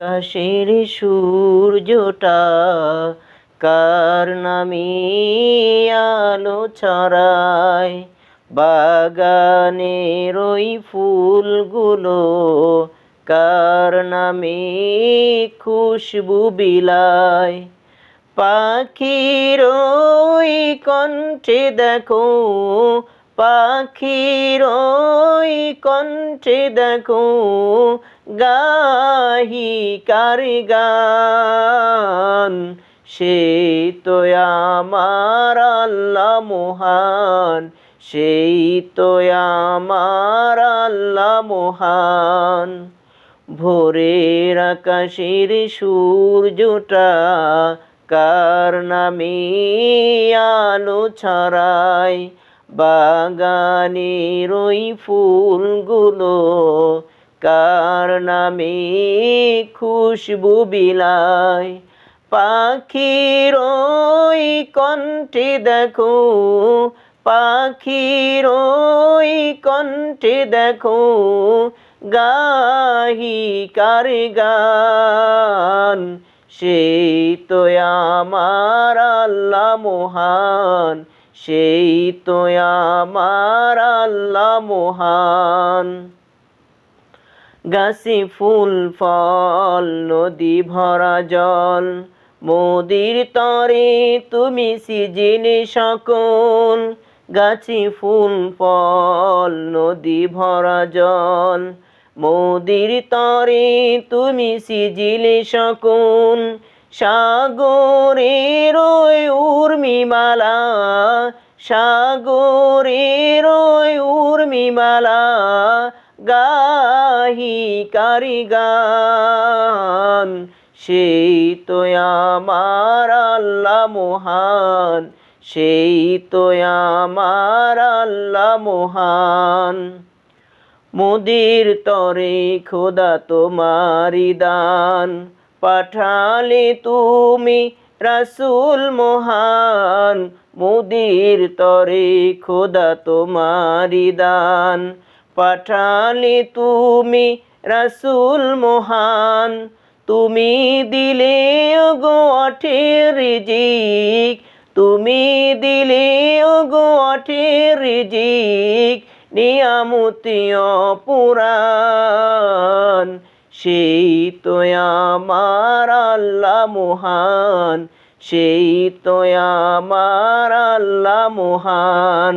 আকাশের সূর্যটা কার নামে আলো ছড়ায়, বাগানের ওই ফুলগুলো কার নামে খুশবু বিলায়। পাখির ওই কণ্ঠে দেখো, পাখির ওই কণ্ঠে দেখো, গাহি কার গান। সেই তো আমার আল্লাহ মহান, সেই তো আমার আল্লাহ মহান। ভোরের আকাশের সূর্যটা কার নামে আলো ছড়ায়, বাগানের ওই ফুলগুলো কার নামে খুশবু বিলায়। পাখির ওই কণ্ঠে দেখো, পাখির ওই কণ্ঠে দেখো, গাহি কার গান। সেই তো আমার আল্লাহ মহান, সেই তো আমার আল্লাহ মহান। গাছে ফুল ফল নদী ভরা জল, মোদির তরে তুমি সিজিলে সকল। গাছে ফুল ফল নদী ভরা জল, মোদির তরে তুমি সিজিলে সকল। সাগরের ওই উর্মিমালা, সাগরের ওই উর্মিমালা, গাহি কার গান। সেই তো আমার আল্লাহ মহান, সেই তো আমার আল্লাহ মহান। মোদের তরে খোদা তোমারি দান, পাঠালে তুমি রাসূল মহান। মোদের তরে খোদা তোমারি দান, পাঠালে তুমি রাসূল মহান। তুমি দিলে ওগো অঠের রিজিক, তুমি দিলে ওগো অঠের রিজিক, নিয়ামতি অপুরান। সেই তো আমার আল্লাহ মহান, সেই তো আমার আল্লাহ মহান।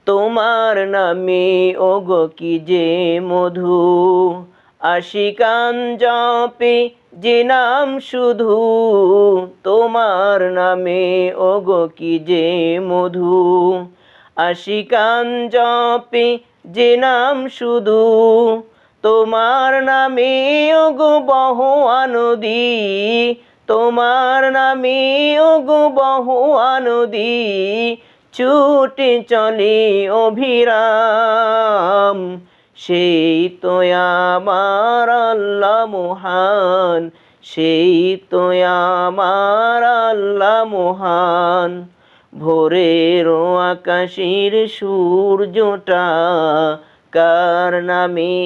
তোমার নামে ওগো কি যে মধু, আশিকান জপে যে নাম শুধু। তোমার নামে ওগো কি যে মধু, আশিকান জপে যে নাম শুধু। তোমার নামে ওগো বহুয়া নদী, তোমার নামে ওগো বহুয়া নদী, ছুটে চলে অভিরাম। সেই তো আমার আল্লাহ মহান, সেই তো আমার আল্লাহ মহান। ভোরের আকাশের সূর্যটা কার নামে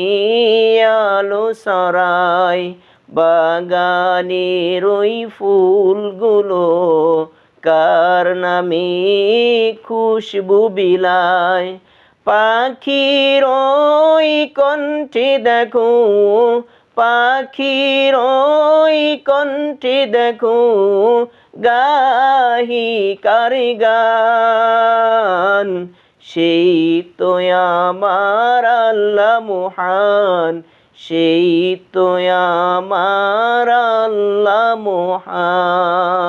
আলো ছড়ায়, বাগানের ওই ফুলগুলো কার নামে খুশবু বিলায়। পাখির ওই কণ্ঠে দেখো, পাখির ওই কণ্ঠে দেখো, গাহি কার গান। সেই তো আমার আল্লাহ মহান, সেই তো আমার আল্লাহ মহান।